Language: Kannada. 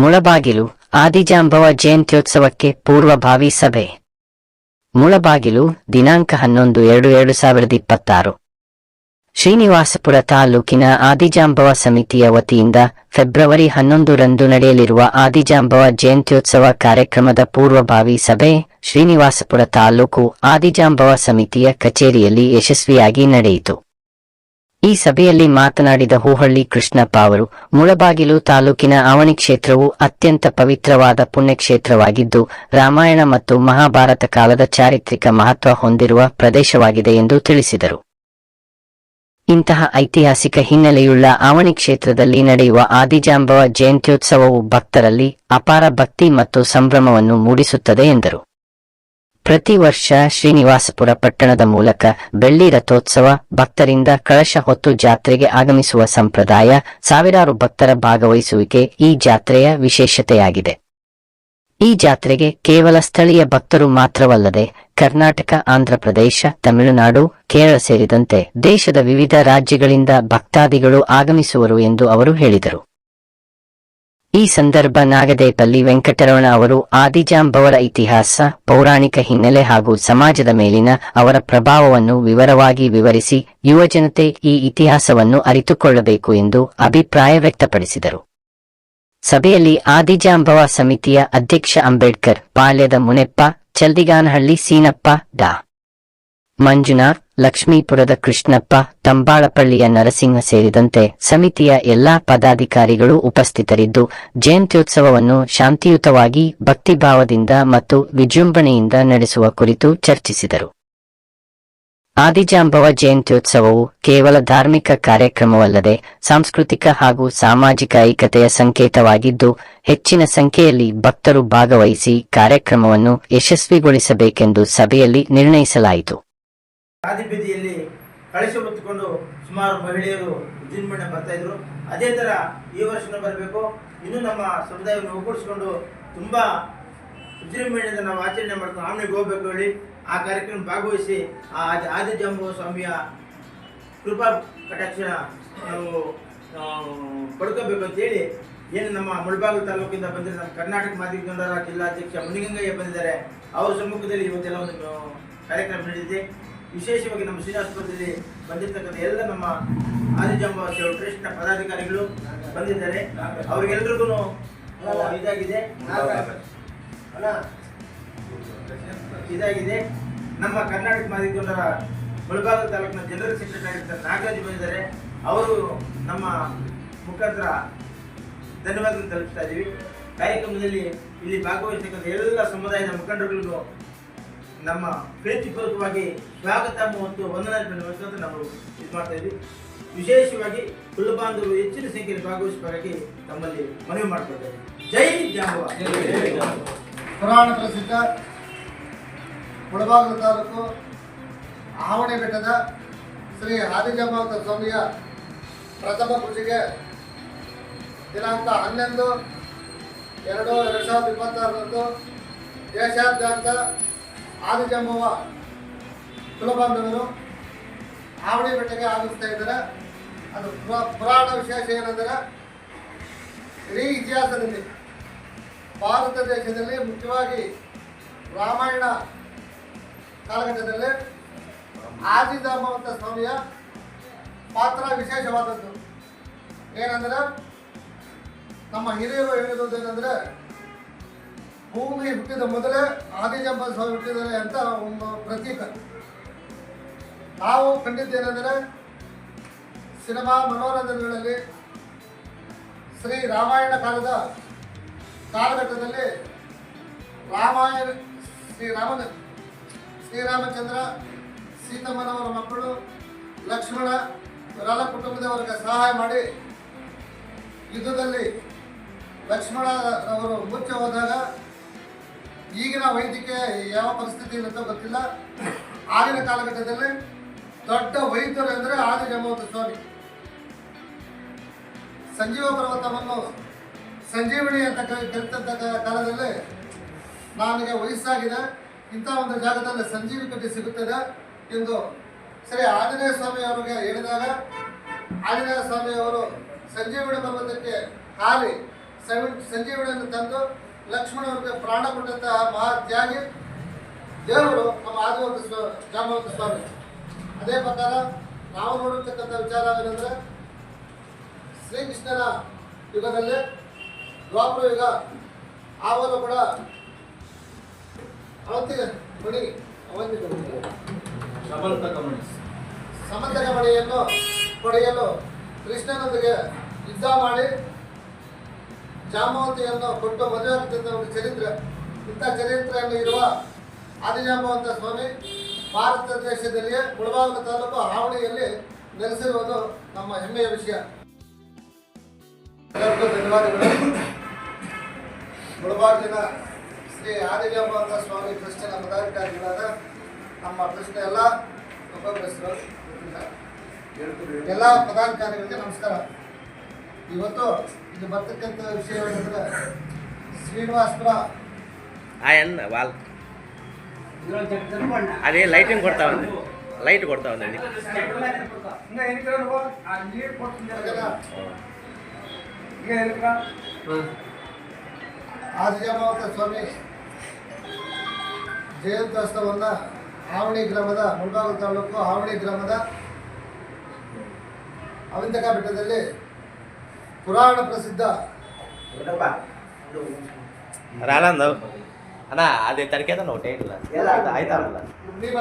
ಮುಳಬಾಗಿಲು ಆದಿಜಾಂಬವ ಜಯಂತ್ಯೋತ್ಸವಕ್ಕೆ ಪೂರ್ವಭಾವಿ ಸಭೆ. ಮುಳಬಾಗಿಲು ದಿನಾಂಕ 11/2/2026. ಶ್ರೀನಿವಾಸಪುರ ತಾಲೂಕಿನ ಆದಿಜಾಂಬವ ಸಮಿತಿಯ ವತಿಯಿಂದ ಫೆಬ್ರವರಿ 11ರಂದು ನಡೆಯಲಿರುವ ಆದಿಜಾಂಬವ ಜಯಂತ್ಯೋತ್ಸವ ಕಾರ್ಯಕ್ರಮದ ಪೂರ್ವಭಾವಿ ಸಭೆ ಶ್ರೀನಿವಾಸಪುರ ತಾಲೂಕು ಆದಿಜಾಂಬವ ಸಮಿತಿಯ ಕಚೇರಿಯಲ್ಲಿ ಯಶಸ್ವಿಯಾಗಿ ನಡೆಯಿತು. ಈ ಸಭೆಯಲ್ಲಿ ಮಾತನಾಡಿದ ಹೂಹಳ್ಳಿ ಕೃಷ್ಣಪ್ಪ ಅವರು, ಮುಳಬಾಗಿಲು ತಾಲೂಕಿನ ಆವಣಿ ಕ್ಷೇತ್ರವು ಅತ್ಯಂತ ಪವಿತ್ರವಾದ ಪುಣ್ಯಕ್ಷೇತ್ರವಾಗಿದ್ದು, ರಾಮಾಯಣ ಮತ್ತು ಮಹಾಭಾರತ ಕಾಲದ ಚಾರಿತ್ರಿಕ ಮಹತ್ವ ಹೊಂದಿರುವ ಪ್ರದೇಶವಾಗಿದೆ ಎಂದು ತಿಳಿಸಿದರು. ಇಂತಹ ಐತಿಹಾಸಿಕ ಹಿನ್ನೆಲೆಯುಳ್ಳ ಆವಣಿ ಕ್ಷೇತ್ರದಲ್ಲಿ ನಡೆಯುವ ಆದಿಜಾಂಬವ ಜಯಂತ್ಯೋತ್ಸವವು ಭಕ್ತರಲ್ಲಿ ಅಪಾರ ಭಕ್ತಿ ಮತ್ತು ಸಂಭ್ರಮವನ್ನು ಮೂಡಿಸುತ್ತದೆ ಎಂದರು. ಪ್ರತಿ ವರ್ಷ ಶ್ರೀನಿವಾಸಪುರ ಪಟ್ಟಣದ ಮೂಲಕ ಬೆಳ್ಳಿ ರಥೋತ್ಸವ, ಭಕ್ತರಿಂದ ಕಳಶ ಹೊತ್ತು ಜಾತ್ರೆಗೆ ಆಗಮಿಸುವ ಸಂಪ್ರದಾಯ, ಸಾವಿರಾರು ಭಕ್ತರ ಭಾಗವಹಿಸುವಿಕೆ ಈ ಜಾತ್ರೆಯ ವಿಶೇಷತೆಯಾಗಿದೆ. ಈ ಜಾತ್ರೆಗೆ ಕೇವಲ ಸ್ಥಳೀಯ ಭಕ್ತರು ಮಾತ್ರವಲ್ಲದೆ ಕರ್ನಾಟಕ, ಆಂಧ್ರಪ್ರದೇಶ, ತಮಿಳುನಾಡು, ಕೇರಳ ಸೇರಿದಂತೆ ದೇಶದ ವಿವಿಧ ರಾಜ್ಯಗಳಿಂದ ಭಕ್ತಾದಿಗಳು ಆಗಮಿಸುವರು ಎಂದು ಅವರು ಹೇಳಿದರು. ಈ ಸಂದರ್ಭ ನಾಗದೇಪಲ್ಲಿ ವೆಂಕಟರಮಣ ಅವರು ಆದಿಜಾಂಬವರ ಇತಿಹಾಸ, ಪೌರಾಣಿಕ ಹಿನ್ನೆಲೆ ಹಾಗೂ ಸಮಾಜದ ಮೇಲಿನ ಅವರ ಪ್ರಭಾವವನ್ನು ವಿವರವಾಗಿ ವಿವರಿಸಿ ಯುವಜನತೆ ಈ ಇತಿಹಾಸವನ್ನು ಅರಿತುಕೊಳ್ಳಬೇಕು ಎಂದು ಅಭಿಪ್ರಾಯ ವ್ಯಕ್ತಪಡಿಸಿದರು. ಸಭೆಯಲ್ಲಿ ಆದಿಜಾಂಬವ ಸಮಿತಿಯ ಅಧ್ಯಕ್ಷ ಅಂಬೇಡ್ಕರ್, ಪಾಳ್ಯದ ಮುನೆಪ್ಪ, ಚಲ್ದಿಗಾನಹಳ್ಳಿ ಸೀನಪ್ಪ, ಡಾ. ಮಂಜುನಾಥ್, ಲಕ್ಷ್ಮೀಪುರದ ಕೃಷ್ಣಪ್ಪ, ತಂಬಾಳಪಳ್ಳಿಯ ನರಸಿಂಹ ಸೇರಿದಂತೆ ಸಮಿತಿಯ ಎಲ್ಲಾ ಪದಾಧಿಕಾರಿಗಳು ಉಪಸ್ಥಿತರಿದ್ದು, ಜಯಂತ್ಯೋತ್ಸವವನ್ನು ಶಾಂತಿಯುತವಾಗಿ ಭಕ್ತಿಭಾವದಿಂದ ಮತ್ತು ವಿಜೃಂಭಣೆಯಿಂದ ನಡೆಸುವ ಕುರಿತು ಚರ್ಚಿಸಿದರು. ಆದಿಜಾಂಬವ ಜಯಂತ್ಯೋತ್ಸವವು ಕೇವಲ ಧಾರ್ಮಿಕ ಕಾರ್ಯಕ್ರಮವಲ್ಲದೆ ಸಾಂಸ್ಕೃತಿಕ ಹಾಗೂ ಸಾಮಾಜಿಕ ಐಕ್ಯತೆಯ ಸಂಕೇತವಾಗಿದ್ದು, ಹೆಚ್ಚಿನ ಸಂಖ್ಯೆಯಲ್ಲಿ ಭಕ್ತರು ಭಾಗವಹಿಸಿ ಕಾರ್ಯಕ್ರಮವನ್ನು ಯಶಸ್ವಿಗೊಳಿಸಬೇಕೆಂದು ಸಭೆಯಲ್ಲಿ ನಿರ್ಣಯಿಸಲಾಯಿತು. ಬೀದಿಯಲ್ಲಿ ಕಳಶ ಹೊತ್ತುಕೊಂಡು ಸುಮಾರು ಮಹಿಳೆಯರು ವಿಜೃಂಭಣೆ ಬರ್ತಾ ಇದ್ರು. ಅದೇ ತರ ಈ ವರ್ಷನೂ ಬರಬೇಕು. ಇನ್ನು ನಮ್ಮ ಸಮುದಾಯವನ್ನು ಒಗ್ಗೂಡಿಸಿಕೊಂಡು ತುಂಬಾ ವಿಜೃಂಭಣೆಯಿಂದ ನಾವು ಆಚರಣೆ ಮಾಡ್ಕೊಂಡು ಆಮನೆಗೆ ಹೋಗ್ಬೇಕು ಹೇಳಿ ಆ ಕಾರ್ಯಕ್ರಮ ಭಾಗವಹಿಸಿ ಆ ಆದಿಜಾಂಬವ ಸ್ವಾಮಿಯ ಕೃಪಾ ಕಟಾಕ್ಷ ನಾವು ಪಡ್ಕೋಬೇಕು ಅಂತೇಳಿ ಏನು ನಮ್ಮ ಮುಳಬಾಗಿಲು ತಾಲೂಕಿಂದ ಬಂದರೆ ನಮ್ಮ ಕರ್ನಾಟಕ ಮಾದಿಗ ಜನರ ಜಿಲ್ಲಾಧ್ಯಕ್ಷ ಮುನಿಗಂಗಯ್ಯ ಬಂದಿದ್ದಾರೆ. ಅವರ ಸಮ್ಮುಖದಲ್ಲಿ ಇವತ್ತೆಲ್ಲ ಒಂದು ಕಾರ್ಯಕ್ರಮ ನಡೆದಿದೆ. ವಿಶೇಷವಾಗಿ ನಮ್ಮ ಶ್ರೀನಿವಾಸಪುರದಲ್ಲಿ ಬಂದಿರತಕ್ಕಂಥ ಎಲ್ಲ ನಮ್ಮ ಆದಿಜಾಂಬವ ಟ್ರಸ್ಟ್ನ ಪದಾಧಿಕಾರಿಗಳು ಬಂದಿದ್ದಾರೆ. ಅವರಿಗೆಲ್ಲರಿಗೂ ಇದಾಗಿದೆ. ನಮ್ಮ ಕರ್ನಾಟಕ ಮಾದಿಗ ಜನರ ಮುಳಬಾಗಿಲು ತಾಲೂಕಿನ ಜನರಲ್ ಸೆಕ್ರೆಟರಿ ಆಗಿರ್ತಾರೆ ನಾಗರಾಜ್ ಬಂದಿದ್ದಾರೆ. ಅವರು ನಮ್ಮ ಮುಖಾಂತರ ಧನ್ಯವಾದಗಳನ್ನು ತಲುಪಿಸ್ತಾ ಇದ್ದೀವಿ. ಕಾರ್ಯಕ್ರಮದಲ್ಲಿ ಇಲ್ಲಿ ಭಾಗವಹಿಸತಕ್ಕಂಥ ಎಲ್ಲ ಸಮುದಾಯದ ಮುಖಂಡರುಗಳಿಗೂ ನಮ್ಮ ಪ್ರೀತಿಪೂರ್ವಕವಾಗಿ ಸ್ವಾಗತ ಮತ್ತು ವಂದನಾರ್ಪಣೆ ನಾವು ಇದು ಮಾಡ್ತಾ ಇದ್ವಿ. ವಿಶೇಷವಾಗಿ ಕುಲ ಬಾಂಧವರು ಹೆಚ್ಚಿನ ಸಂಖ್ಯೆಯಲ್ಲಿ ಭಾಗವಹಿಸಬೇಕಾಗಿ ತಮ್ಮಲ್ಲಿ ಮನವಿ ಮಾಡ್ಕೊಳ್ತೇವೆ. ಜೈ ಜಾಂಬವ. ಪುರಾಣ ಪ್ರಸಿದ್ಧ ಮುಳಬಾಗಿಲು ತಾಲೂಕು ಆವಣಿ ಬೆಟ್ಟದ ಶ್ರೀ ಆದಿಜಾಂಬವ ಸ್ವಾಮಿಯ ಪ್ರಥಮ ಪೂಜೆಗೆ ದಿನಾಂಕ 11/2/2026ರಂದು ದೇಶಾದ್ಯಂತ ಆದಿಜಾಂಬವ ಕುಲಬಾಂಧವರು ಆವಣಿ ಬೆಟ್ಟಕ್ಕೆ ಆಗಮಿಸ್ತಾ ಇದ್ದಾರೆ. ಅದು ಪುರಾಣ ವಿಶೇಷ ಏನೆಂದರೆ, ಇಡೀ ಇತಿಹಾಸದಲ್ಲಿ ಭಾರತ ದೇಶದಲ್ಲಿ ಮುಖ್ಯವಾಗಿ ರಾಮಾಯಣ ಕಾಲಘಟ್ಟದಲ್ಲಿ ಆದಿಜಾಂಬವ ಸ್ವಾಮಿಯ ಪಾತ್ರ ವಿಶೇಷವಾದದ್ದು. ಏನಂದರೆ, ನಮ್ಮ ಹಿರಿಯರು ಹೇಳಿರುವುದೇನೆಂದರೆ, ಭೂಮಿ ಹುಟ್ಟಿದ ಮೊದಲೇ ಆದಿಜಾಂಬವ ಸ್ವಾಮಿ ಹುಟ್ಟಿದ್ದಾರೆ ಅಂತ ಒಂದು ಪ್ರತೀಕ. ನಾವು ಕಂಡಿದ್ದೇನೆಂದರೆ, ಸಿನಿಮಾ ಮನೋರಂಜನೆಗಳಲ್ಲಿ ಶ್ರೀ ರಾಮಾಯಣ ಕಾಲಘಟ್ಟದಲ್ಲಿ ಶ್ರೀರಾಮಚಂದ್ರ, ಸೀತಮ್ಮನವರ ಮಕ್ಕಳು, ಲಕ್ಷ್ಮಣ ಇವರೆಲ್ಲ ಕುಟುಂಬದವರಿಗೆ ಸಹಾಯ ಮಾಡಿ ಯುದ್ಧದಲ್ಲಿ ಲಕ್ಷ್ಮಣ ಅವರು ಮುಚ್ಚಿ ಹೋದಾಗ ಈಗಿನ ವೈದ್ಯಕೀಯ ಯಾವ ಪರಿಸ್ಥಿತಿ ಇರುತ್ತೋ ಗೊತ್ತಿಲ್ಲ. ಆಗಿನ ಕಾಲಘಟ್ಟದಲ್ಲಿ ದೊಡ್ಡ ವೈದ್ಯರು ಅಂದರೆ ಆದಿಜಾಂಬವ ಸ್ವಾಮಿ. ಸಂಜೀವ ಪರ್ವತವನ್ನು ಸಂಜೀವನಿ ಅಂತ ಕರೆತಂತ ಕಾಲದಲ್ಲಿ ನನಗೆ ವಯಸ್ಸಾಗಿದೆ, ಇಂಥ ಒಂದು ಜಾಗದಲ್ಲಿ ಸಂಜೀವಿ ಕಟ್ಟಿ ಸಿಗುತ್ತದೆ ಎಂದು ಶ್ರೀ ಆಂಜನೇಯ ಸ್ವಾಮಿ ಅವರಿಗೆ ಹೇಳಿದಾಗ, ಆಂಜನೇಯ ಸ್ವಾಮಿಯವರು ಸಂಜೀವನಿ ಪರ್ವತಕ್ಕೆ ಹಾರಿ ಸಂಜೀವನಿಯನ್ನು ತಂದು ಲಕ್ಷ್ಮಣವ್ರಿಗೆ ಪ್ರಾಣ ಕೊಟ್ಟಂತಹ ಮಹಾತ್ಯಾಗಿ ದೇವರು ನಮ್ಮ ಆದಿವಂತ ಜಾಂಬವಂತ ಸ್ವಾಮಿ. ಅದೇ ಪ್ರಕಾರ ನಾವು ನೋಡಿರ್ತಕ್ಕಂಥ ವಿಚಾರವೇನೆಂದರೆ ಶ್ರೀಕೃಷ್ಣನ ಯುಗದಲ್ಲಿ ದ್ವಾಪರ ಯುಗ ಆವಲು ಕೂಡ ಅವಂತಿಗೆ ಮಣಿ ಸಮಂತಕ ಮಣಿಯನ್ನು ಪಡೆಯಲು ಕೃಷ್ಣನೊಂದಿಗೆ ಯುದ್ಧ ಮಾಡಿ ಜಾಂಬವಂತಿಯನ್ನು ಕೊಟ್ಟು ಮದುವೆ ಆಗ್ತಿದ್ದ ಒಂದು ಚರಿತ್ರೆ. ಇಂಥ ಚರಿತ್ರೆಯನ್ನು ಇರುವ ಆದಿಜಾಂಬವಂತ ಸ್ವಾಮಿ ಭಾರತ ದೇಶದಲ್ಲಿಯೇ ಮುಳಬಾಗಿಲು ತಾಲೂಕು ಹಾವಣಿಯಲ್ಲಿ ನೆಲೆಸಿರುವುದು ನಮ್ಮ ಹೆಮ್ಮೆಯ ವಿಷಯ. ಎಲ್ಲರಿಗೂ ಧನ್ಯವಾದಗಳು. ಮುಳಬಾಗಿಲಿನ ಶ್ರೀ ಆದಿಜಾಂಬವಂತ ಸ್ವಾಮಿ ಟ್ರಸ್ಟಿನ ಪದಾಧಿಕಾರಿಗಳಾದ ನಮ್ಮ ಟ್ರಸ್ಟ್ ಎಲ್ಲ ಉಪಗ್ರಸ್ತರು ಎಲ್ಲ ಪದಾಧಿಕಾರಿಗಳಿಗೆ ನಮಸ್ಕಾರ. ಇವತ್ತು ಇದು ಬರ್ತಕ್ಕಂಥ ವಿಷಯವೇನೆಂದರೆ ಶ್ರೀನಿವಾಸಪುರ వాల్ అదే లైటింగ్ కొడతా ఉంది లైట్ కొడతా ఉందండి ಆದಿಜಾಂಬವಂತ ಸ್ವಾಮಿ ಜಯಂತ್ಯೋತ್ಸವವನ್ನು ಆವಣಿ ಗ್ರಾಮದ ಮುಳಬಾಗಿಲು ತಾಲೂಕು ಆವಣಿ ಗ್ರಾಮದ ಅವಿಂತಕ ಬೆಟ್ಟದಲ್ಲಿ ಪುರಾಣ ಪ್ರಸಿದ್ಧ రానందావు అన్నా అది తడికేదా ఒకటి ఆಯ್ತಾ ನೀವು